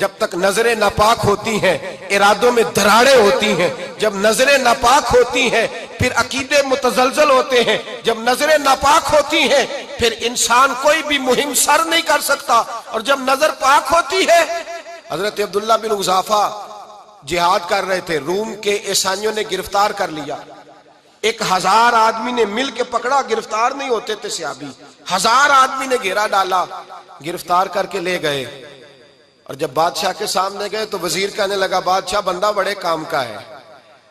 جب تک نظریں ناپاک ہوتی ہیں ارادوں میں دراڑیں ہوتی ہیں، جب نظریں ناپاک ہوتی ہیں پھر عقیدے متزلزل ہوتے ہیں، جب نظریں ناپاک ہوتی ہیں پھر انسان کوئی بھی مہم سر نہیں کر سکتا، اور جب نظر پاک ہوتی ہے۔ حضرت عبداللہ بن حذافہ جہاد کر رہے تھے، روم کے عیسائیوں نے گرفتار کر لیا، 1000 آدمی نے مل کے پکڑا، گرفتار نہیں ہوتے تھے صحابی، 1000 آدمی نے گھیرا ڈالا، گرفتار کر کے لے گئے، اور جب بادشاہ کے سامنے گئے تو وزیر کہنے لگا بادشاہ بندہ بڑے کام کا ہے،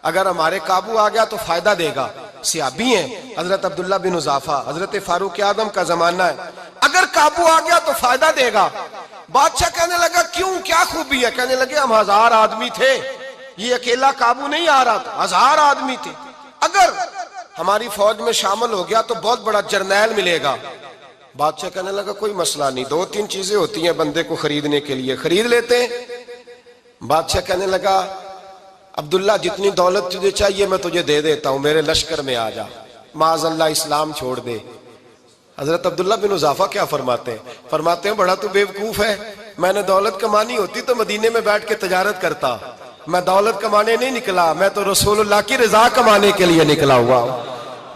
اگر ہمارے قابو آ گیا تو فائدہ دے گا۔ صحابی ہیں حضرت عبداللہ بن حذافہ، حضرت فاروق اعظم کا زمانہ ہے، اگر قابو آ گیا تو فائدہ دے گا۔ بادشاہ کہنے لگا کیوں، کیا خوبی ہے؟ کہنے لگے ہم 1000 آدمی تھے، یہ اکیلا قابو نہیں آ رہا تھا، 1000 آدمی تھے، اگر ہماری فوج میں شامل ہو گیا تو بہت بڑا جرنیل ملے گا۔ بادشاہ کہنے لگا کوئی مسئلہ نہیں، 2-3 چیزیں ہوتی ہیں بندے کو خریدنے کے لیے، خرید لیتے ہیں۔ بادشاہ کہنے لگا عبداللہ جتنی دولت تجھے چاہیے میں تجھے دے دیتا ہوں، میرے لشکر میں آ جا، معاذ اللہ اسلام چھوڑ دے۔ حضرت عبداللہ بن حذافہ کیا فرماتے ہیں؟ فرماتے ہیں بڑا تو بیوقوف ہے، میں نے دولت کمانی ہوتی تو مدینے میں بیٹھ کے تجارت کرتا، میں دولت کمانے نہیں نکلا، میں تو رسول اللہ کی رضا کمانے کے لیے نکلا ہوا ہوں۔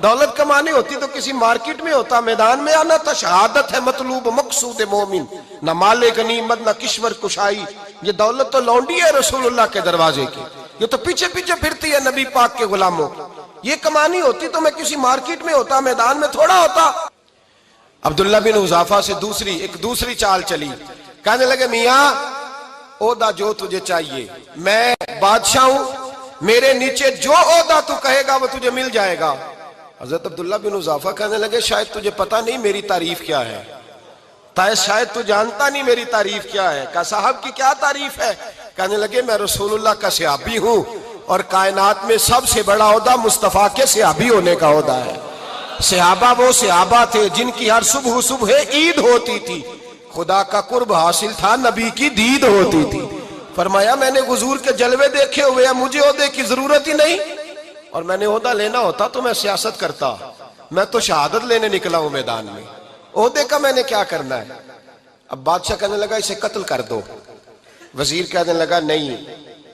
دولت کمانی ہوتی تو کسی مارکیٹ میں ہوتا، میدان میں آنا تھا، شہادت ہے مطلوب مقصود مومن، نہ مال غنیمت نہ کشور کشائی، یہ دولت تو لونڈی ہے رسول اللہ کے دروازے کی، یہ تو پیچھے پیچھے پھرتی ہے نبی پاک کے غلاموں، یہ کمانی ہوتی تو میں کسی مارکیٹ میں ہوتا، میدان میں تھوڑا ہوتا۔ عبداللہ بن حذافہ سے ایک دوسری چال چلی، کہنے لگے میاں عہدہ جو تجھے چاہیے، میں بادشاہ ہوں، میرے نیچے جو عہدہ تو کہے گا وہ تجھے مل جائے گا۔ حضرت عبداللہ بن حذافہ کہنے لگے شاید تجھے پتہ نہیں میری تعریف کیا ہے، شاید تو جانتا نہیں میری تعریف کیا ہے۔ کہا صاحب کی کیا تعریف ہے؟ کہنے لگے میں رسول اللہ کا صحابی ہوں، اور کائنات میں سب سے بڑا عہدہ مصطفیٰ کے صحابی ہونے کا عہدہ ہے۔ صحابہ وہ صحابہ تھے جن کی ہر صبح عید ہوتی تھی، خدا کا قرب حاصل تھا، نبی کی دید ہوتی تھی۔ فرمایا میں نے حضور کے جلوے دیکھے ہوئے ہیں، مجھے عہدے کی ضرورت ہی نہیں، اور میں نے عہدہ لینا ہوتا تو میں سیاست کرتا، میں تو شہادت لینے نکلا ہوں میدان میں، عہدے کا میں نے کیا کرنا ہے۔ اب بادشاہ کہنے لگا اسے قتل کر دو، وزیر کہنے لگا نہیں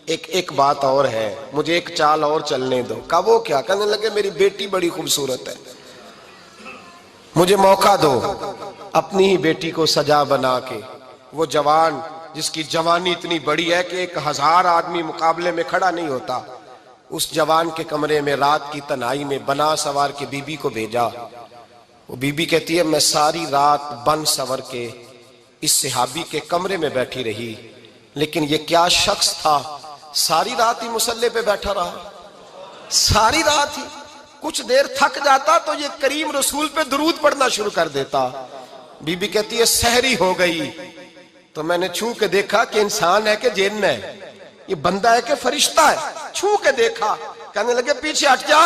ایک بات اور ہے، مجھے ایک چال اور چلنے دو۔ کہا وہ کیا؟ کہنے لگے میری بیٹی بڑی خوبصورت ہے، مجھے موقع دو اپنی ہی بیٹی کو سجا بنا کے، وہ جوان جس کی جوانی اتنی بڑی ہے کہ 1000 آدمی مقابلے میں کھڑا نہیں ہوتا، اس جوان کے کمرے میں رات کی تنہائی میں بنا سوار کے بی بی کو بھیجا۔ وہ بی بی کہتی ہے میں ساری رات بن سور کے اس صحابی کے کمرے میں بیٹھی رہی، لیکن یہ کیا شخص تھا، ساری رات ہی مصلے پہ بیٹھا رہا، ساری رات ہی، کچھ دیر تھک جاتا تو یہ کریم رسول پہ درود پڑھنا شروع کر دیتا۔ بی بی کہتی ہے سحری ہو گئی تو میں نے چھو کے دیکھا کہ انسان ہے کہ جن ہے، یہ بندہ ہے کہ فرشتہ ہے، چھو کے دیکھا۔ کہنے لگے پیچھے ہٹ جا،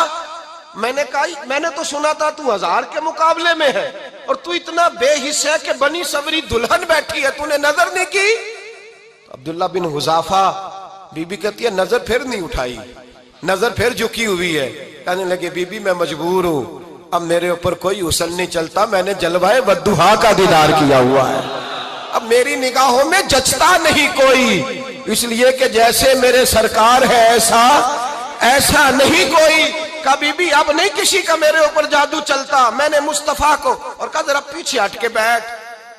میں نے کہا میں نے تو سنا تھا تو 1000 کے مقابلے میں ہے، اور تو اتنا بے حس ہے کہ بنی سوری دلہن بیٹھی ہے، تو نے نظر نہیں کی؟ عبداللہ بن حذافہ، بی بی کہتی ہے نظر پھر نہیں اٹھائی، نظر پھر جھکی ہوئی ہے۔ کہنے لگے بی بی میں مجبور ہوں، اب میرے اوپر کوئی حسن نہیں چلتا، میں نے جلوہ والضحیٰ کا دیدار کیا ہوا ہے، اب میری نگاہوں میں جچتا نہیں کوئی، اس لیے کہ جیسے میرے سرکار ہے ایسا نہیں کوئی۔ کبھی بھی اب نہیں کسی کا میرے اوپر جادو چلتا، میں نے مصطفیٰ کو، اور کہا ذرا پیچھے ہٹ کے بیٹھ،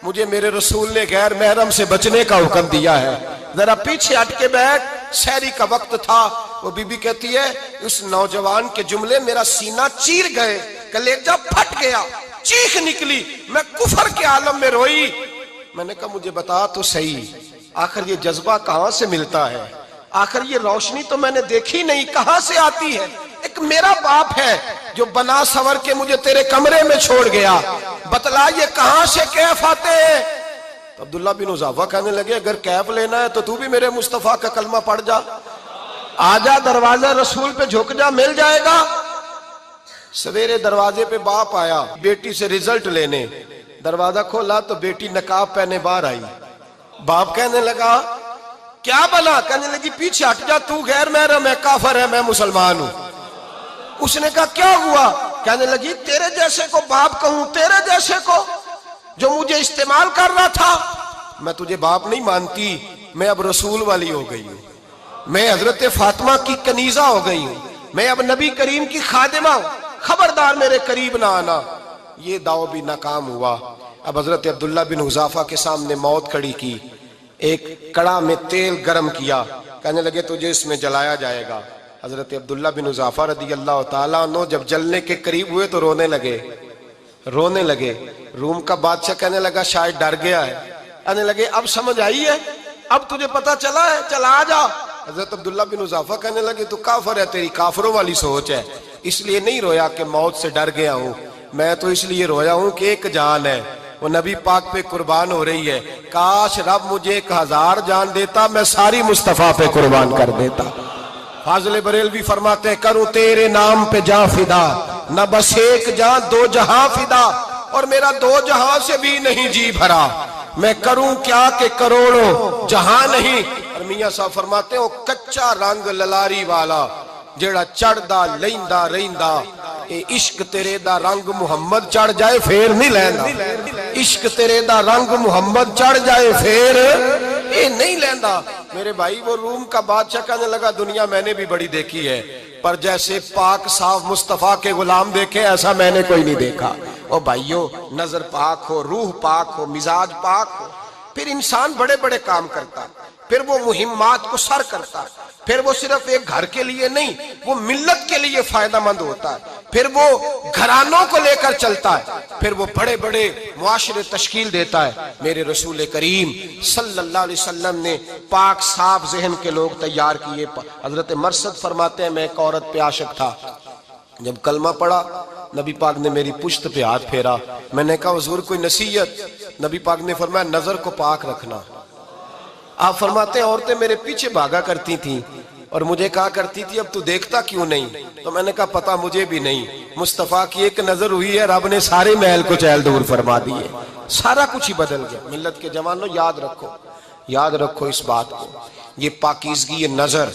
مجھے میرے رسول نے غیر محرم سے بچنے کا حکم دیا ہے، ذرا پیچھے ہٹ کے بیٹھ۔ سحری کا وقت تھا، وہ بی بی کہتی ہے اس نوجوان کے جملے میرا سینہ چیر گئے، کلیجہ پھٹ گیا، چیخ نکلی، میں کفر کے عالم میں روئی۔ میں نے کہا مجھے بتا تو صحیح، آخر یہ جذبہ کہاں سے ملتا ہے، آخر یہ روشنی تو میں نے دیکھی نہیں، کہاں سے آتی ہے؟ ایک میرا باپ ہے جو بنا سور کے مجھے تیرے کمرے میں چھوڑ گیا، بتلا یہ کہاں سے کیف آتے ہیں؟ تو عبداللہ بن حذافہ کہنے لگے اگر کیف لینا ہے تو بھی میرے مصطفیٰ کا کلمہ پڑھ جا، آجا دروازہ رسول پہ جھک جا، مل جائے گا۔ سویرے دروازے پہ باپ آیا بیٹی سے رزلٹ لینے، دروازہ کھولا تو بیٹی نقاب پہنے باہر آئی۔ باپ کہنے لگا کیا بنا؟ کہنے لگی پیچھے ہٹ جا، تو غیر محرم ہے، کافر ہے، میں مسلمان ہوں۔ اس نے کہا کیا ہوا؟ کہنے لگی تیرے جیسے کو باپ کہوں، تیرے جیسے کو جو مجھے استعمال کر رہا تھا، میں تجھے باپ نہیں مانتی، میں اب رسول والی ہو گئی ہوں، میں حضرت فاطمہ کی کنیزہ ہو گئی ہوں، میں اب نبی کریم کی خادمہ ہوں، خبردار میرے قریب نہ آنا۔ یہ دعو بھی ناکام ہوا۔ اب حضرت عبداللہ بن حذافہ کے سامنے موت کھڑی کی، ایک کڑا میں تیل گرم کیا، کہنے لگے تجھے اس میں جلایا جائے گا۔ حضرت عبداللہ بن حذافہ رضی اللہ تعالیٰ عنہ جب جلنے کے قریب ہوئے تو رونے لگے۔ روم کا بادشاہ کہنے لگا شاید ڈر گیا ہے، کہنے لگے اب سمجھ آئی ہے، اب تجھے پتا چلا ہے، چلا آ جا۔ حضرت عبداللہ بن حذافہ کہنے لگے تو کافر ہے، تیری کافروں والی سوچ ہے، اس لیے نہیں رویا کہ موت سے ڈر گیا ہوں، میں تو اس لیے رویا ہوں کہ ایک جان ہے، وہ نبی پاک پہ قربان ہو رہی ہے، کاش رب مجھے 1000 جان دیتا، میں ساری مصطفیٰ پہ قربان کر دیتا۔ فاضل بریلوی فرماتے ہیں کروں تیرے نام پہ جاں فدا، نہ بس ایک جاں 2 جہاں فدا، اور میرا 2 جہاں سے بھی نہیں جی بھرا، میں کروں کیا کہ کروڑوں جہاں نہیں۔ اور میاں صاحب فرماتے ہیں وہ کچا رنگ للاری والا جیڑا چڑھدا لیندا رہندا، اے عشق تیرے دا رنگ محمد چڑھ جائے پھر نہیں لیندا، عشق تیرے دا رنگ محمد چڑھ جائے پھر اے نہیں لیندا۔ میرے بھائی وہ روم کا بادشاہ کہنے لگا دنیا میں نے بھی بڑی دیکھی ہے، پر جیسے پاک صاف مصطفیٰ کے غلام دیکھے ایسا میں نے کوئی نہیں دیکھا۔ او بھائیو، نظر پاک ہو، روح پاک ہو، مزاج پاک ہو، پھر انسان بڑے بڑے کام کرتا، پھر وہ مہمات کو سر کرتا، پھر وہ صرف ایک گھر کے لیے نہیں، وہ ملت کے لیے فائدہ مند ہوتا ہے، پھر وہ گھرانوں کو لے کر چلتا ہے، پھر وہ بڑے بڑے معاشرے تشکیل دیتا ہے۔ میرے رسول کریم صلی اللہ علیہ وسلم نے پاک صاف ذہن کے لوگ تیار کیے۔ حضرت مرثد فرماتے ہیں میں ایک عورت پہ عاشق تھا، جب کلمہ پڑھا نبی پاک نے میری پشت پہ ہاتھ پھیرا، میں نے کہا حضور کوئی نصیحت؟ نبی پاک نے فرمایا نظر کو پاک رکھنا۔ آپ فرماتے ہیں عورتیں میرے پیچھے بھاگا کرتی تھیں اور مجھے کہا کرتی تھی اب تو دیکھتا کیوں نہیں؟ تو میں نے کہا پتا مجھے بھی نہیں، مصطفیٰ کی ایک نظر ہوئی ہے رب نے سارے محل کو چہل دور فرما دیے، سارا کچھ ہی بدل گیا۔ ملت کے جوانوں یاد رکھو اس بات کو، یہ پاکیزگی یہ نظر،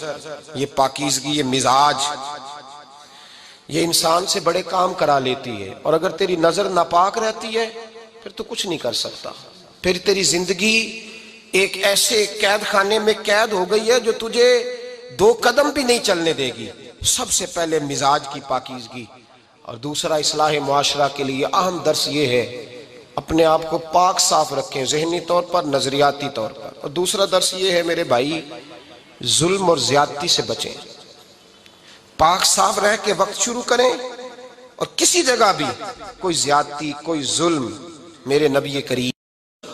یہ پاکیزگی یہ مزاج، یہ انسان سے بڑے کام کرا لیتی ہے، اور اگر تیری نظر ناپاک رہتی ہے پھر تو کچھ نہیں کر سکتا، پھر تیری زندگی ایک ایسے قید خانے میں قید ہو گئی ہے جو تجھے 2 قدم بھی نہیں چلنے دے گی۔ سب سے پہلے مزاج کی پاکیزگی، اور دوسرا اصلاح معاشرہ کے لیے اہم درس یہ ہے اپنے آپ کو پاک صاف رکھیں، ذہنی طور پر، نظریاتی طور پر، اور دوسرا درس یہ ہے میرے بھائی ظلم اور زیادتی سے بچیں، پاک صاف رہ کے وقت شروع کریں، اور کسی جگہ بھی کوئی زیادتی کوئی ظلم، میرے نبی کریم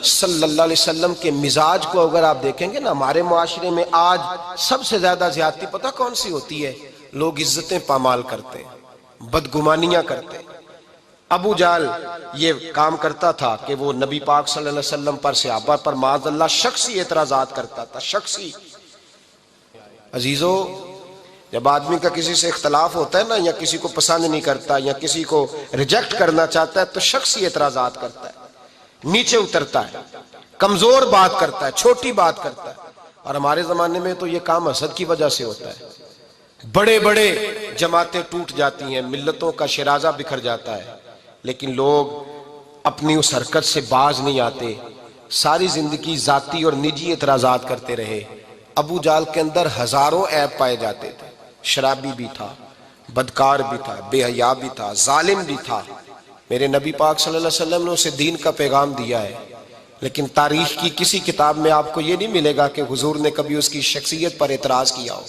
صلی اللہ علیہ وسلم کے مزاج کو اگر آپ دیکھیں گے نا، ہمارے معاشرے میں آج سب سے زیادہ زیادتی پتہ کون سی ہوتی ہے؟ لوگ عزتیں پامال کرتے ہیں، بدگمانیاں کرتے ہیں۔ ابو جہل یہ کام کرتا تھا کہ وہ نبی پاک صلی اللہ علیہ وسلم پر، صحابہ پر معاذ اللہ شخصی اعتراضات کرتا تھا، شخصی۔ عزیزو، جب آدمی کا کسی سے اختلاف ہوتا ہے نا، یا کسی کو پسند نہیں کرتا یا کسی کو ریجیکٹ کرنا چاہتا ہے تو شخصی اعتراضات کرتا ہے، نیچے اترتا ہے، کمزور بات کرتا ہے، چھوٹی بات کرتا ہے۔ اور ہمارے زمانے میں تو یہ کام حسد کی وجہ سے ہوتا ہے، بڑے بڑے جماعتیں ٹوٹ جاتی ہیں، ملتوں کا شرازہ بکھر جاتا ہے، لیکن لوگ اپنی اس حرکت سے باز نہیں آتے، ساری زندگی ذاتی اور نجی اعتراضات کرتے رہے۔ ابو جہل کے اندر ہزاروں عیب پائے جاتے تھے، شرابی بھی تھا، بدکار بھی تھا، بے حیا بھی تھا، ظالم بھی تھا۔ میرے نبی پاک صلی اللہ علیہ وسلم نے اسے دین کا پیغام دیا ہے، لیکن تاریخ کی کسی کتاب میں آپ کو یہ نہیں ملے گا کہ حضور نے کبھی اس کی شخصیت پر اعتراض کیا ہو۔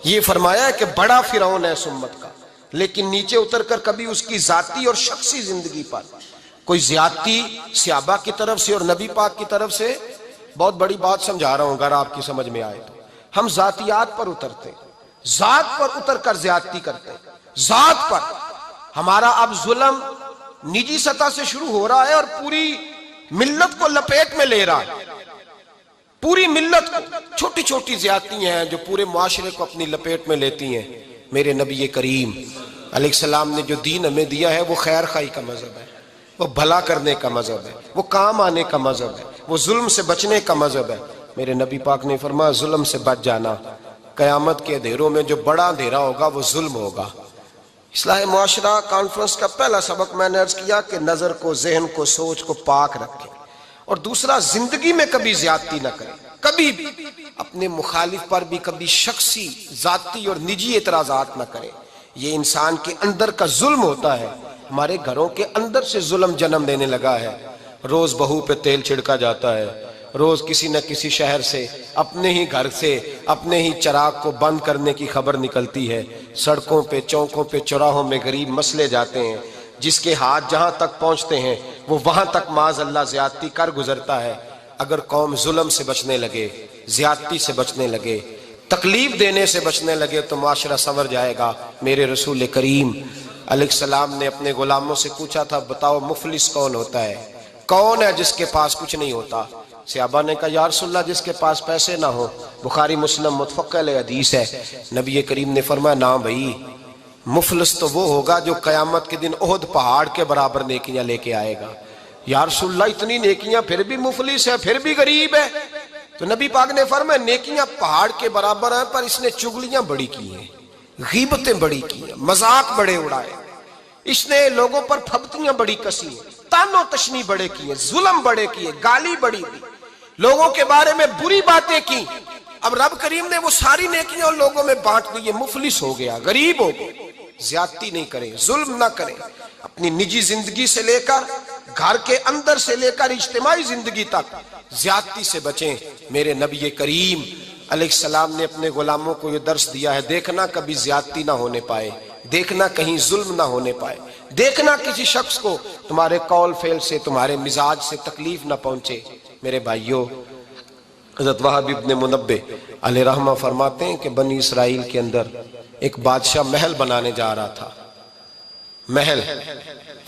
یہ فرمایا ہے کہ بڑا فرعون ہے اس امت کا، لیکن نیچے اتر کر کبھی اس کی ذاتی اور شخصی زندگی پر کوئی زیادتی صحابہ کی طرف سے اور نبی پاک کی طرف سے، بہت بڑی بات سمجھا رہا ہوں اگر آپ کی سمجھ میں آئے تو، ہم ذاتیات پر اترتے ہیں، ذات پر اتر کر زیادتی کرتے ہیں، ذات پر۔ ہمارا اب ظلم نجی سطح سے شروع ہو رہا ہے اور پوری ملت کو لپیٹ میں لے رہا ہے، پوری ملت کو، چھوٹی چھوٹی زیادتی ہیں جو پورے معاشرے کو اپنی لپیٹ میں لیتی ہیں۔ میرے نبی کریم علیہ السلام نے جو دین ہمیں دیا ہے وہ خیر خواہی کا مذہب ہے، وہ بھلا کرنے کا مذہب ہے، وہ کام آنے کا مذہب ہے، وہ ظلم سے بچنے کا مذہب ہے۔ میرے نبی پاک نے فرمایا ظلم سے بچ جانا، قیامت کے اندھیروں میں جو بڑا اندھیرا ہوگا وہ ظلم ہوگا۔ اصلاح معاشرہ کانفرنس کا پہلا سبق میں نے عرض کیا کہ نظر کو، ذہن کو، سوچ کو پاک رکھیں، اور دوسرا زندگی میں کبھی زیادتی نہ کریں۔ کبھی بھی اپنے مخالف پر بھی کبھی شخصی ذاتی اور نجی اعتراضات نہ کریں. یہ انسان کے اندر کا ظلم ہوتا ہے. ہمارے گھروں کے اندر سے ظلم جنم لینے لگا ہے. روز بہو پہ تیل چھڑکا جاتا ہے, روز کسی نہ کسی شہر سے, اپنے ہی گھر سے, اپنے ہی چراغ کو بند کرنے کی خبر نکلتی ہے. سڑکوں پہ, چوکوں پہ, چوراہوں میں غریب مسلے جاتے ہیں. جس کے ہاتھ جہاں تک پہنچتے ہیں وہ وہاں تک معاذ اللہ زیادتی کر گزرتا ہے. اگر قوم ظلم سے بچنے لگے, زیادتی سے بچنے لگے, تکلیف دینے سے بچنے لگے تو معاشرہ سنور جائے گا. میرے رسول کریم علیہ السلام نے اپنے غلاموں سے پوچھا تھا, بتاؤ مفلس کون ہوتا ہے؟ کون ہے جس کے پاس کچھ نہیں ہوتا؟ صحابہ نے کہا یا رسول اللہ جس کے پاس پیسے نہ ہو. بخاری مسلم متفق علیہ حدیث ہے. نبی کریم نے فرمایا نا بھائی, مفلس تو وہ ہوگا جو قیامت کے دن احد پہاڑ کے برابر نیکیاں لے کے آئے گا. یا رسول اللہ اتنی نیکیاں پھر بھی مفلس ہے, پھر بھی غریب ہے؟ تو نبی پاک نے فرمایا نیکیاں پہاڑ کے برابر ہیں پر اس نے چگلیاں بڑی کی ہیں, غیبتیں بڑی کی ہیں, مذاق بڑے اڑائے, اس نے لوگوں پر پھبتیاں بڑی کسی ہیں, تان و تشنی بڑے کیے, ظلم بڑے کیے, گالی بڑی دی, لوگوں کے بارے میں بری باتیں کی. اب رب کریم نے وہ ساری نیکیاں ان لوگوں میں بانٹ دی. مفلس ہو گیا, غریب ہو گیا. زیادتی نہیں کریں, ظلم نہ کریں. اپنی نجی زندگی سے لے کر, گھر کے اندر سے لے کر اجتماعی زندگی تک زیادتی سے بچیں. میرے نبی کریم علیہ السلام نے اپنے غلاموں کو یہ درس دیا ہے, دیکھنا کبھی زیادتی نہ ہونے پائے, دیکھنا کہیں ظلم نہ ہونے پائے, دیکھنا کسی شخص کو تمہارے قول فعل سے, تمہارے مزاج سے تکلیف نہ پہنچے. میرے بھائیوں, حضرت وہب ابن منبہ علیہ رحمہ فرماتے ہیں کہ بنی اسرائیل کے اندر ایک بادشاہ محل بنانے جا رہا تھا. محل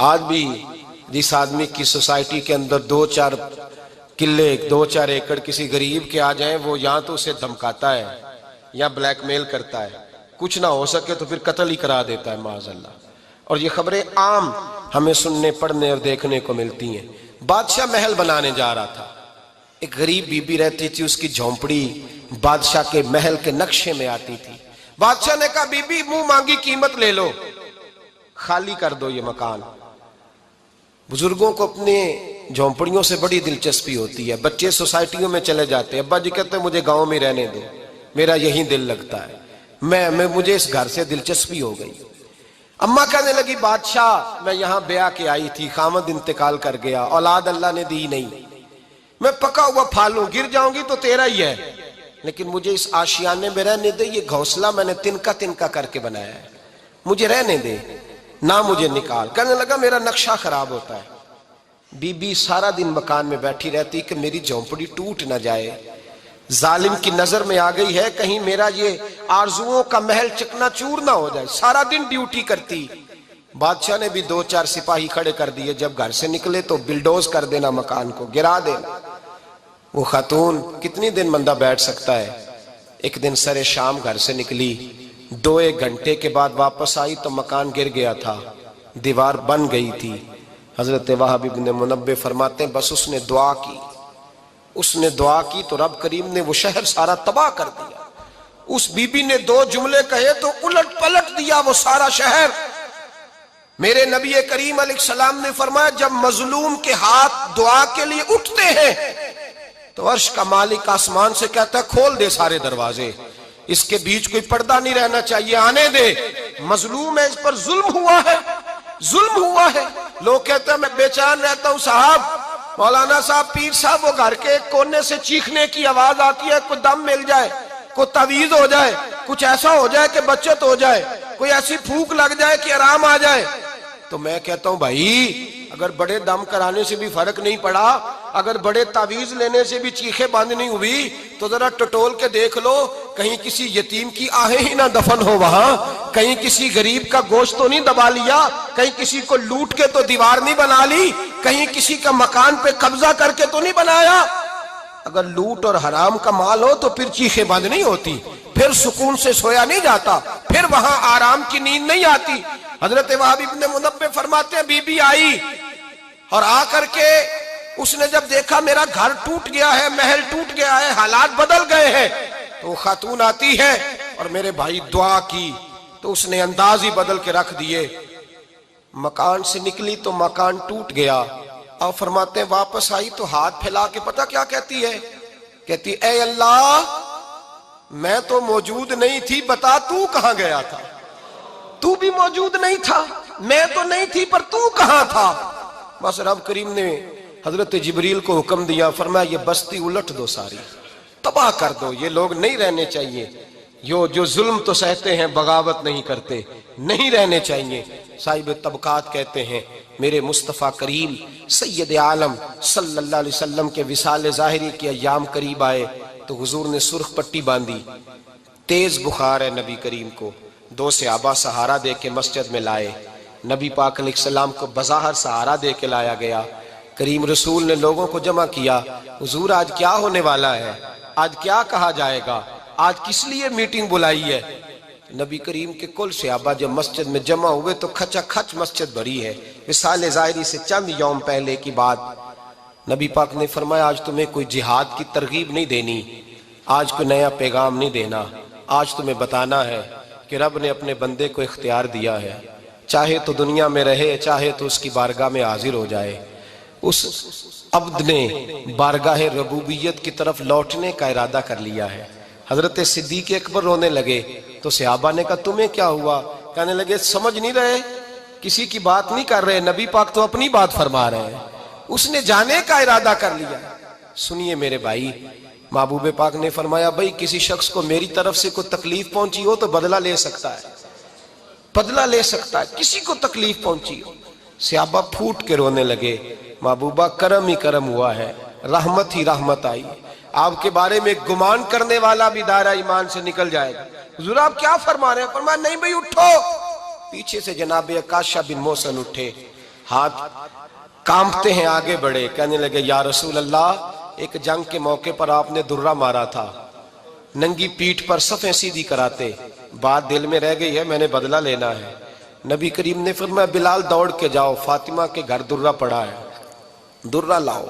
آج بھی جس آدمی کی سوسائٹی کے اندر 2-4 قلعے, 2-4 ایکڑ کسی غریب کے آ جائیں, وہ یا تو اسے دھمکاتا ہے یا بلیک میل کرتا ہے, کچھ نہ ہو سکے تو پھر قتل ہی کرا دیتا ہے معاذ اللہ. اور یہ خبریں عام ہمیں سننے, پڑھنے اور دیکھنے کو ملتی ہیں. بادشاہ محل بنانے جا رہا تھا. ایک غریب بی بی رہتی تھی, اس کی جھونپڑی بادشاہ کے محل کے نقشے میں آتی تھی. بادشاہ نے کہا بی بی منہ مانگی قیمت لے لو, خالی کر دو یہ مکان. بزرگوں کو اپنے جھونپڑیوں سے بڑی دلچسپی ہوتی ہے. بچے سوسائٹیوں میں چلے جاتے ہیں, ابا جی کہتے ہیں مجھے گاؤں میں رہنے دو, میرا یہی دل لگتا ہے, مجھے اس گھر سے دلچسپی ہو گئی. اماں کہنے لگی بادشاہ میں یہاں بیاہ کے آئی تھی, خامد انتقال کر گیا, اولاد اللہ نے دی نہیں, میں پکا ہوا پھالوں, گر جاؤں گی تو تیرا ہی ہے, لیکن مجھے اس آشیانے میں رہنے دے. یہ گھونسلہ میں نے تنکا کر کے بنایا ہے, مجھے رہنے دے, نہ مجھے نکال. کہنے لگا میرا نقشہ خراب ہوتا ہے. بی بی سارا دن مکان میں بیٹھی رہتی کہ میری جھونپڑی ٹوٹ نہ جائے, ظالم کی نظر میں آ گئی ہے کہیں میرا یہ آرزوؤں کا محل چکنا چور نہ ہو جائے. سارا دن ڈیوٹی کرتی. بادشاہ نے بھی 2-4 سپاہی کھڑے کر دیے, جب گھر سے نکلے تو بلڈوز کر دینا, مکان کو گرا دینا. وہ خاتون کتنی دن بندہ بیٹھ سکتا ہے. ایک دن سر شام گھر سے نکلی, 2-1 گھنٹے کے بعد واپس آئی تو مکان گر گیا تھا, دیوار بن گئی تھی. حضرت وہب ابن منبہ فرماتے ہیں بس اس نے دعا کی تو رب کریم نے وہ شہر سارا تباہ کر دیا. اس بی بی نے 2 جملے کہے تو الٹ پلٹ دیا وہ سارا شہر. میرے نبی کریم علیہ السلام نے فرمایا جب مظلوم کے ہاتھ دعا کے لیے اٹھتے ہیں تو عرش کا مالک آسمان سے کہتا ہے کھول دے سارے دروازے, اس کے بیچ کوئی پردہ نہیں رہنا چاہیے, آنے دے. مظلوم ہے, اس پر ظلم ہوا ہے. لوگ کہتے ہیں میں بے چین رہتا ہوں صاحب, مولانا صاحب, پیر صاحب, وہ گھر کے ایک کونے سے چیخنے کی آواز آتی ہے, کوئی دم مل جائے, کوئی تعویذ ہو جائے, کچھ ایسا ہو جائے کہ بچت ہو جائے, کوئی ایسی پھونک لگ جائے کہ آرام آ جائے. تو میں کہتا ہوں بھائی اگر بڑے دم کرانے سے بھی فرق نہیں پڑا, اگر بڑے تعویذ لینے سے بھی چیخیں بند نہیں ہوئی, تو ذرا ٹٹول کے دیکھ لو کہیں کسی یتیم کی آہیں ہی نہ دفن ہو وہاں, کہیں کسی غریب کا گوشت تو نہیں دبا لیا, کہیں کسی کو لوٹ کے تو دیوار نہیں بنا لی, کہیں کسی کا مکان پہ قبضہ کر کے تو نہیں بنایا. اگر لوٹ اور حرام کا مال ہو تو پھر چیخیں بند نہیں ہوتی, پھر سکون سے سویا نہیں جاتا, پھر وہاں آرام کی نیند نہیں آتی. حضرت وہب ابن منبہ فرماتے ہیں بی بی آئی اور آ کر کے اس نے جب دیکھا میرا گھر ٹوٹ گیا ہے, محل ٹوٹ گیا ہے, حالات بدل گئے ہیں, تو وہ خاتون آتی ہے اور میرے بھائی دعا کی تو اس نے انداز ہی بدل کے رکھ دیے. مکان سے نکلی تو مکان ٹوٹ گیا, اور فرماتے ہیں واپس آئی تو ہاتھ پھیلا کے پتہ کیا کہتی ہے, کہتی اے اللہ میں تو موجود نہیں تھی، بتا تو کہاں گیا تھا؟ تو بھی موجود نہیں تھا، میں تو نہیں تھی، پر تو کہاں تھا؟ بس رب کریم نے حضرت جبریل کو حکم دیا، فرمایا یہ بستی الٹ دو، ساری تباہ کر دو، یہ لوگ نہیں رہنے چاہیے، جو ظلم تو سہتے ہیں بغاوت نہیں کرتے، نہیں رہنے چاہیے۔ صاحب طبقات کہتے ہیں میرے مصطفیٰ کریم سید عالم صلی اللہ علیہ وسلم کے وصال ظاہری کے ایام قریب آئے تو حضور نے سرخ پٹی باندھی، تیز بخار ہے نبی کریم کو، 2 صحابہ سہارا دے کے مسجد میں لائے، نبی پاک علیہ السلام کو بظاہر سہارا دے کے لایا گیا۔ کریم رسول نے لوگوں کو جمع کیا، حضور آج کیا ہونے والا ہے، آج کیا کہا جائے گا، آج کس لیے میٹنگ بلائی ہے؟ نبی کریم کے کل صحابہ جب مسجد میں جمع ہوئے تو کھچا کھچ مسجد بھری ہے۔ وصال ظاہری سے چند یوم پہلے کی بات، نبی پاک نے فرمایا آج تمہیں کوئی جہاد کی ترغیب نہیں دینی، آج کوئی نیا پیغام نہیں دینا، آج تمہیں بتانا ہے کہ رب نے اپنے بندے کو اختیار دیا ہے، چاہے تو دنیا میں رہے، چاہے تو اس کی بارگاہ میں حاضر ہو جائے۔ اس عبد نے بارگاہ ربوبیت کی طرف لوٹنے کا ارادہ کر لیا ہے۔ حضرت صدیق اکبر رونے لگے تو صحابہ نے کہا تمہیں کیا ہوا؟ کہنے لگے سمجھ نہیں رہے، کسی کی بات نہیں کر رہے، نبی پاک تو اپنی بات فرما رہے ہیں، اس نے جانے کا ارادہ کر لیا۔ سنیے میرے بھائی، محبوب پاک نے فرمایا بھائی کسی شخص کو میری طرف سے کوئی تکلیف پہنچی ہو تو بدلہ لے سکتا ہے، بدلہ لے سکتا ہے، کسی کو تکلیف پہنچی ہو۔ صحابہ پھوٹ کے رونے لگے، محبوبہ کرم ہی کرم ہوا ہے، رحمت ہی رحمت آئی، آپ کے بارے میں گمان کرنے والا بھی دائرہ ایمان سے نکل جائے گا۔ حضور آپ کیا فرما رہے ہیں؟ فرمایا نہیں بھئی اٹھو۔ پیچھے سے جناب عکاشہ بن محصن اٹھے، ہاتھ کانپتے ہیں، آگے بڑھے، کہنے لگے یا رسول اللہ ایک جنگ کے موقع پر آپ نے درہ مارا تھا، ننگی پیٹھ پر صفیں سیدھی کراتے، بات دل میں رہ گئی ہے، میں نے بدلہ لینا ہے۔ نبی کریم نے فرمایا بلال دوڑ کے جاؤ، فاطمہ کے گھر درہ پڑا ہے، درہ لاؤ۔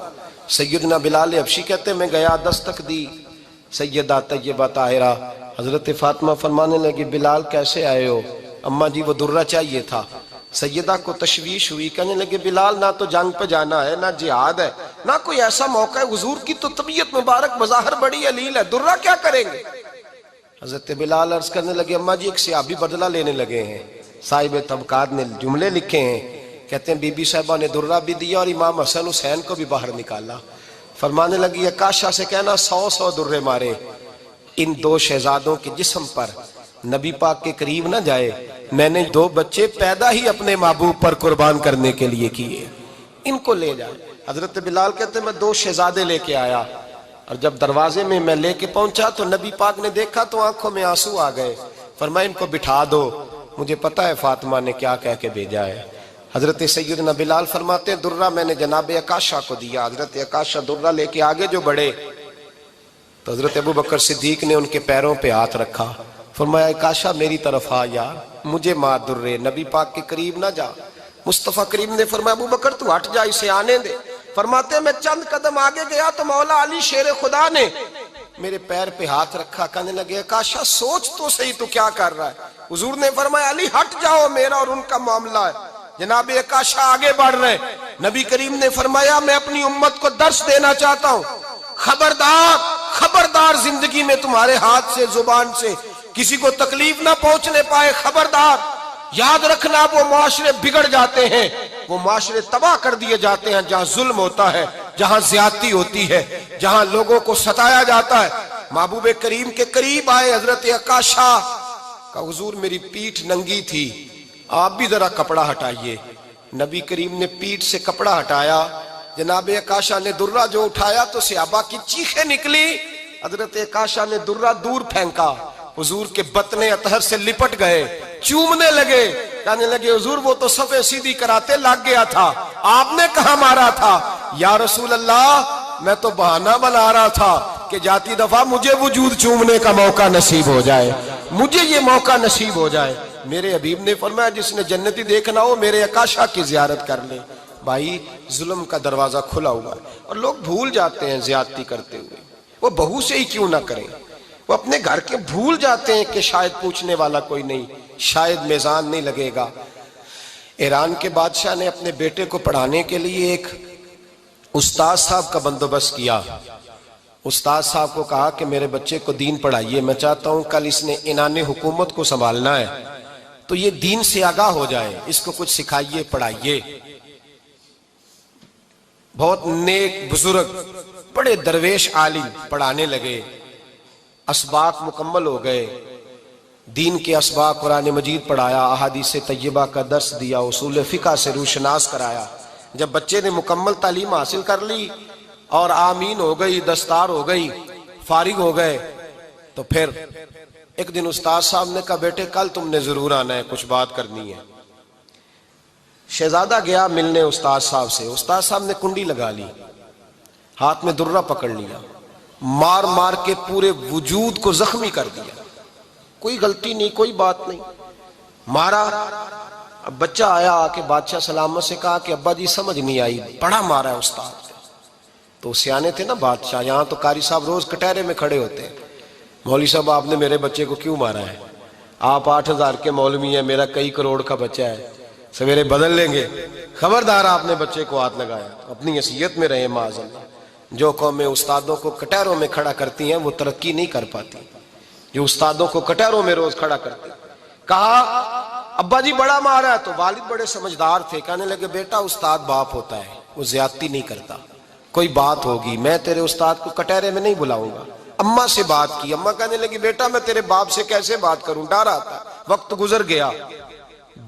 سیدنا بلال حبشی کہتے میں گیا، دستک دی، سیدہ طیبہ طاہرہ حضرت فاطمہ فرمانے لگی بلال کیسے آئے ہو؟ اماں جی وہ درہ چاہیے تھا۔ سیدہ کو تشویش ہوئی، کہنے لگے بلال نہ تو جنگ پہ جانا ہے، نہ جہاد ہے، نہ کوئی ایسا موقع ہے، حضور کی تو طبیعت مبارک بظاہر بڑی علیل ہے، درہ کیا کریں گے؟ حضرت بلال عرض کرنے لگے اماں جی ایک صحابی بدلہ لینے لگے ہیں۔ صاحب طبقات نے جملے لکھے ہیں، کہتے ہیں بی بی صاحبہ نے درہ بھی دیا اور امام حسن حسین کو بھی باہر نکالا۔ فرمانے لگی عکاشہ سے کہنا 100 درے مارے، ان 2 شہزادوں کے جسم پر نبی پاک کے قریب نہ جائے، میں نے 2 بچے پیدا ہی اپنے محبوب پر قربان کرنے کے لیے کیے، ان کو لے جائے۔ حضرت بلال کہتے ہیں میں 2 شہزادے لے کے آیا، اور جب دروازے میں میں لے کے پہنچا تو نبی پاک نے دیکھا تو آنکھوں میں آنسو آ گئے، فرمایا ان کو بٹھا دو، مجھے پتہ ہے فاطمہ نے کیا کہہ کے بھیجا ہے۔ حضرت سیدنا بلال فرماتے ہیں درہ میں نے جناب عکاشہ کو دیا، حضرت عکاشہ درہ لے کے آگے جو بڑھے تو حضرت ابو بکر صدیق نے ان کے پیروں پہ ہاتھ رکھا، فرمایا عکاشہ میری طرف آ یار، مجھے مار درے، نبی پاک کے قریب نہ جا۔ مصطفیٰ کریم نے فرمایا ابو بکر تو ہٹ جا، اسے آنے دے۔ فرماتے ہیں میں چند قدم آگے گیا تو مولا علی شیر خدا نے میرے پیر پہ ہاتھ رکھا، کہنے لگے عکاشہ سوچ تو صحیح تو کیا کر رہا ہے؟ حضور نے فرمایا علی ہٹ جاؤ، میرا اور ان کا معاملہ ہے۔ جناب عکاشہ آگے بڑھ رہے، نبی کریم نے فرمایا میں اپنی امت کو درس دینا چاہتا ہوں، خبردار خبردار زندگی میں تمہارے ہاتھ سے زبان سے کسی کو تکلیف نہ پہنچنے پائے، خبردار یاد رکھنا وہ معاشرے بگڑ جاتے ہیں، وہ معاشرے تباہ کر دیے جاتے ہیں جہاں ظلم ہوتا ہے، جہاں زیادتی ہوتی ہے، جہاں لوگوں کو ستایا جاتا ہے۔ محبوب کریم کے قریب آئے حضرت عکاشہ کا، حضور میری پیٹھ ننگی تھی، آپ بھی ذرا کپڑا ہٹائیے۔ نبی کریم نے پیٹھ سے کپڑا ہٹایا، جناب عکاشہ نے درہ جو اٹھایا تو صحابہ کی چیخیں نکلی، حضرت عکاشہ نے درہ دور پھینکا، حضور کے بطن اطہر سے لپٹ گئے، چومنے لگے، کہنے لگے حضور وہ تو صفیں سیدھی کراتے لگ گیا تھا، آپ نے کہاں مارا تھا؟ یا رسول اللہ میں تو بہانہ بنا رہا تھا کہ جاتی دفعہ مجھے وجود چومنے کا موقع نصیب ہو جائے، مجھے یہ موقع نصیب ہو جائے۔ میرے حبیب نے فرمایا جس نے جنتی دیکھنا ہو میرے عکاشہ کی زیارت کر لے۔ بھائی ظلم کا دروازہ کھلا ہوا ہے اور لوگ بھول جاتے ہیں زیادتی کرتے ہوئے، وہ بہو سے ہی کیوں نہ کریں، وہ اپنے گھر کے بھول جاتے ہیں کہ شاید پوچھنے والا کوئی نہیں، شاید میزان نہیں لگے گا۔ ایران کے بادشاہ نے اپنے بیٹے کو پڑھانے کے لیے ایک استاد صاحب کا بندوبست کیا، استاد صاحب کو کہا کہ میرے بچے کو دین پڑھائیے، میں چاہتا ہوں کل اس نے عنان حکومت کو سنبھالنا ہے تو یہ دین سے آگاہ ہو جائے، اس کو کچھ سکھائیے، پڑھائیے۔ بہت نیک بزرگ بڑے درویش عالم پڑھانے لگے، اسباق مکمل ہو گئے، دین کے اسباق قرآن مجید پڑھایا، احادیث طیبہ کا درس دیا، اصول فقہ سے روشناس کرایا۔ جب بچے نے مکمل تعلیم حاصل کر لی اور آمین ہو گئی، دستار ہو گئی، فارغ ہو گئے، تو پھر ایک دن استاد صاحب نے کہا بیٹے کل تم نے ضرور آنا ہے، کچھ بات کرنی ہے۔ شہزادہ گیا ملنے استاد صاحب سے، استاد صاحب نے کنڈی لگا لی، ہاتھ میں درہ پکڑ لیا، مار مار کے پورے وجود کو زخمی کر دیا، کوئی غلطی نہیں، کوئی بات نہیں، مارا۔ اب بچہ آیا آ کے بادشاہ سلامت سے کہا کہ ابا جی سمجھ نہیں آئی، بڑا مارا ہے استاد۔ تو سیانے تھے نا بادشاہ، یہاں تو قاری صاحب روز کٹہرے میں کھڑے ہوتے ہیں، مولوی صاحب آپ نے میرے بچے کو کیوں مارا ہے؟ آپ 8,000 کے مولوی ہیں، میرا کئی کروڑ کا بچہ ہے، سویرے بدل لیں گے، خبردار آپ نے بچے کو ہاتھ لگایا، اپنی حیثیت میں رہے معاذ اللہ۔ جو قومیں استادوں کو کٹہروں میں کھڑا کرتی ہیں وہ ترقی نہیں کر پاتی، جو استادوں کو کٹہروں میں روز کھڑا کرتے ہیں۔ کہا ابا جی بڑا مارا ہے، تو والد بڑے سمجھدار تھے، کہنے لگے بیٹا استاد باپ ہوتا ہے، وہ زیادتی نہیں کرتا، کوئی بات ہوگی میں تیرے استاد کو کٹہرے میں نہیں بلاؤں گا۔ اماں سے بات کی، اماں کہنے لگی بیٹا میں تیرے باپ سے کیسے بات کروں، ڈر آتا۔ وقت گزر گیا،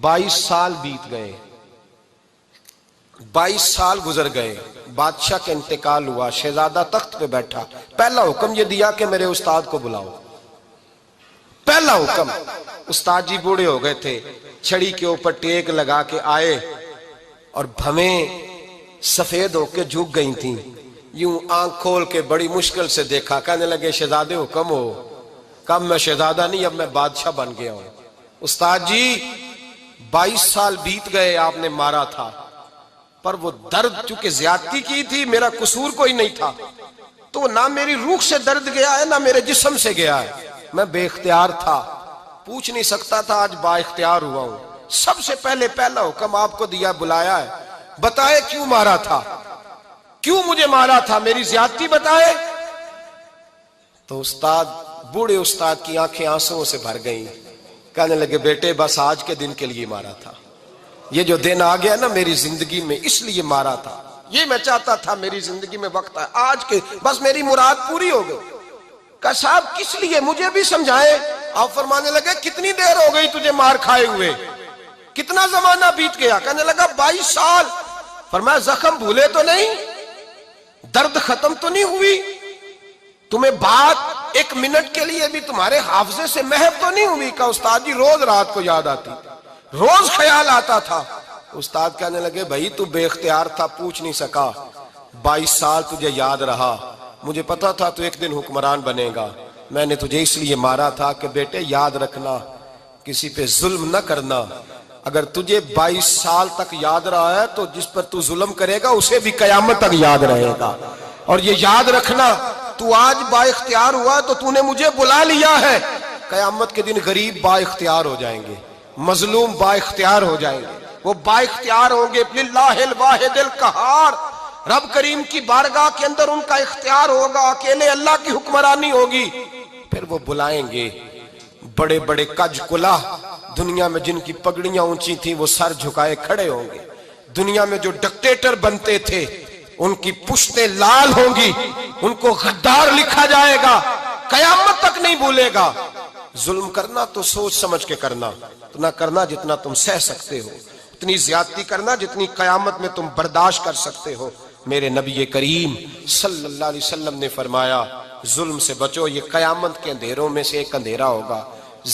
22 سال بیت گئے، 22 سال گزر گئے، بادشاہ کا انتقال ہوا، شہزادہ تخت پہ بیٹھا، پہلا حکم یہ دیا کہ میرے استاد کو بلاؤ، پہلا حکم۔ استاد جی بوڑھے ہو گئے تھے، چھڑی کے اوپر ٹیک لگا کے آئے اور بھویں سفید ہو کے جھک گئی تھیں، یوں آنکھ کھول کے بڑی مشکل سے دیکھا، کہنے لگے شہزادے حکم ہو۔ کب میں شہزادہ نہیں، اب میں بادشاہ بن گیا ہوں۔ استاد جی 22 سال بیت گئے، آپ نے مارا تھا، پر وہ درد چونکہ زیادتی کی تھی، میرا قصور کوئی نہیں تھا، تو نہ میری روح سے درد گیا ہے نہ میرے جسم سے گیا ہے، میں بے اختیار تھا، پوچھ نہیں سکتا تھا، آج با اختیار ہوا ہوں۔ سب سے پہلے پہلا حکم آپ کو دیا، بلایا ہے، بتائے کیوں مارا تھا، کیوں مجھے مارا تھا، میری زیادتی بتائے۔ تو استاد، بوڑھے استاد کی آنکھیں آنسوں سے بھر گئیں، کہنے لگے بیٹے بس آج کے دن کے لیے مارا تھا، یہ جو دن آ گیا نا میری زندگی میں اس لیے مارا تھا، یہ میں چاہتا تھا میری زندگی میں وقت ہے، آج کے بس میری مراد پوری ہو گئی۔ کہا صاحب کس لیے، مجھے بھی سمجھائے۔ آپ فرمانے لگے کتنی دیر ہو گئی تجھے مار کھائے ہوئے، کتنا زمانہ بیت گیا؟ کہنے لگا 22 سال۔ فرمایا زخم بھولے تو نہیں، درد ختم تو نہیں ہوئی، تمہیں بات ایک منٹ کے لیے بھی تمہارے حافظے سے محو تو نہیں ہوئی؟ کہا استاد جی روز رات کو یاد آتی، روز خیال آتا تھا۔ استاد کہنے لگے بھائی تو بے اختیار تھا، پوچھ نہیں سکا، 22 سال تجھے یاد رہا، مجھے پتا تھا تو ایک دن حکمران بنے گا، میں نے تجھے اس لیے مارا تھا کہ بیٹے یاد رکھنا، کسی پہ ظلم نہ کرنا، اگر تجھے 22 سال تک یاد رہا ہے تو جس پر تو ظلم کرے گا اسے بھی قیامت تک یاد رہے گا، اور یہ یاد رکھنا تو آج با اختیار ہوا تو تو نے مجھے بلا لیا ہے، قیامت کے دن غریب با اختیار ہو جائیں گے، مظلوم با اختیار ہو جائیں گے، وہ با اختیار ہوں گے، للہ الواحد القہار، رب کریم کی بارگاہ کے اندر ان کا اختیار ہوگا، اکیلے اللہ کی حکمرانی ہوگی، پھر وہ بلائیں گے۔ بڑے بڑے کج کلا دنیا میں جن کی پگڑیاں اونچی تھیں وہ سر جھکائے کھڑے ہوں گے، دنیا میں جو ڈکٹیٹر بنتے تھے ان کی پشتیں لال ہوں گی، ان کو غدار لکھا جائے گا، قیامت تک نہیں بھولے گا۔ ظلم کرنا تو سوچ سمجھ کے کرنا، اتنا کرنا جتنا تم سہ سکتے ہو، اتنی زیادتی کرنا جتنی قیامت میں تم برداشت کر سکتے ہو۔ میرے نبی کریم صلی اللہ علیہ وسلم نے فرمایا ظلم سے بچو، یہ قیامت کے اندھیروں میں سے ایک اندھیرا ہوگا۔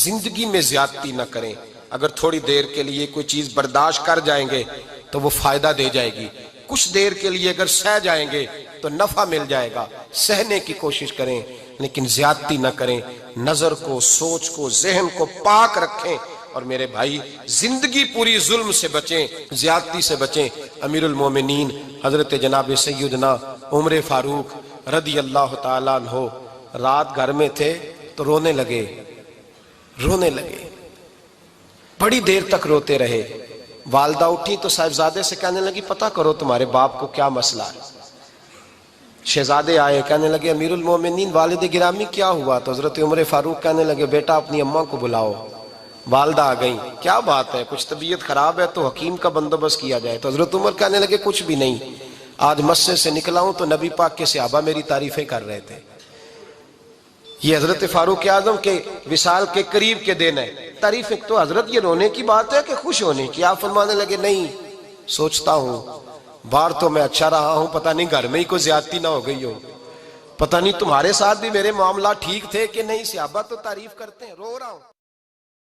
زندگی میں زیادتی نہ کریں، اگر تھوڑی دیر کے لیے کوئی چیز برداشت کر جائیں گے تو وہ فائدہ دے جائے گی، کچھ دیر کے لیے اگر سہ جائیں گے تو نفع مل جائے گا، سہنے کی کوشش کریں لیکن زیادتی نہ کریں، نظر کو، سوچ کو، ذہن کو پاک رکھیں، اور میرے بھائی زندگی پوری ظلم سے بچیں، زیادتی سے بچیں۔ امیر المومنین حضرت جناب سیدنا عمر فاروق رضی اللہ تعالیٰ عنہ رات گھر میں تھے تو رونے لگے، بڑی دیر تک روتے رہے۔ والدہ اٹھی تو صاحبزادے سے کہنے لگی پتہ کرو تمہارے باپ کو کیا مسئلہ ہے۔ شہزادے آئے، کہنے لگے امیر المومنین والد گرامی کیا ہوا؟ تو حضرت عمر فاروق کہنے لگے بیٹا اپنی اماں کو بلاؤ۔ والدہ آ گئیں، کیا بات ہے، کچھ طبیعت خراب ہے تو حکیم کا بندوبست کیا جائے۔ تو حضرت عمر کہنے لگے کچھ بھی نہیں، آج مسجد سے نکلا ہوں تو نبی پاک کے صحابہ میری تعریفیں کر رہے تھے۔ یہ حضرت فاروق اعظم کے وصال کے قریب کے دن ہے، تعریفیں تو حضرت یہ رونے کی بات ہے کہ خوش ہونے کی؟ آپ فرمانے لگے نہیں، سوچتا ہوں باہر تو میں اچھا رہا ہوں، پتہ نہیں گھر میں ہی کوئی زیادتی نہ ہو گئی ہو، پتہ نہیں تمہارے ساتھ بھی میرے معاملات ٹھیک تھے کہ نہیں، صحابہ تو تعریف کرتے ہیں، رو رہا ہوں۔